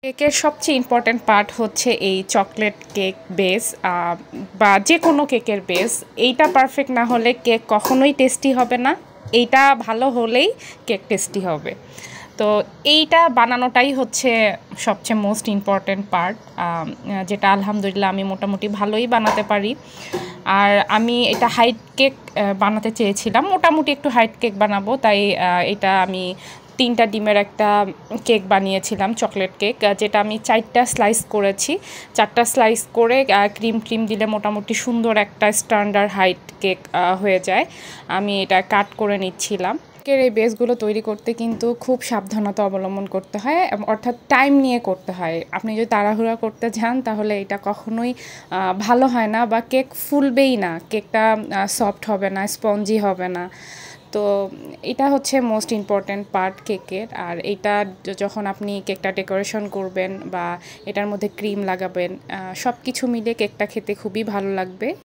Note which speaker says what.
Speaker 1: কেকের সবচেয়ে important part হচ্ছে এই চকলেট কেক বেস বা যে কোনো কেকের বেস। এইটা পারফেক্ট না হলে কেক কখনোই টেস্টি হবে না। এইটা ভালো হলেই কেক টেস্টি হবে। তো এইটা বানানোটাই হচ্ছে সবচেয়ে মোস্ট ইম্পর্ট্যান্ট পার্ট, যেটা আলহামদুলিল্লাহ আমি মোটামুটি ভালোই বানাতে পারি। আর আমি এটা হাইট কেক বানাতে চেয়েছিলাম, মোটামুটি একটু হাইট কেক বানাবো, তাই এটা আমি 3টা ডিমের একটা কেক বানিয়েছিলাম, চকলেট কেক, যেটা আমি 4টা স্লাইস করেছি। 4টা স্লাইস করে ক্রিম দিলে মোটামুটি সুন্দর একটা স্ট্যান্ডার্ড হাইট কেক হয়ে যায়। আমি এটা কাট করে নিচ্ছিলাম। কেকের এই বেসগুলো তৈরি করতে কিন্তু খুব সাবধানতা অবলম্বন করতে হয়, অর্থাৎ টাইম নিয়ে করতে হয়। আপনি যদি তাড়াহুড়া করতে যান তাহলে এটা কখনোই ভালো হয় না, বা কেক ফুলবেই না, কেকটা সফট হবে না, স্পঞ্জি হবে না। তো এটা হচ্ছে মোস্ট ইম্পর্ট্যান্ট পার্ট কেকের। আর এইটা যখন আপনি কেকটা ডেকোরেশন করবেন বা এটার মধ্যে ক্রিম লাগাবেন, সব কিছু মিলে কেকটা খেতে খুবই ভালো লাগবে।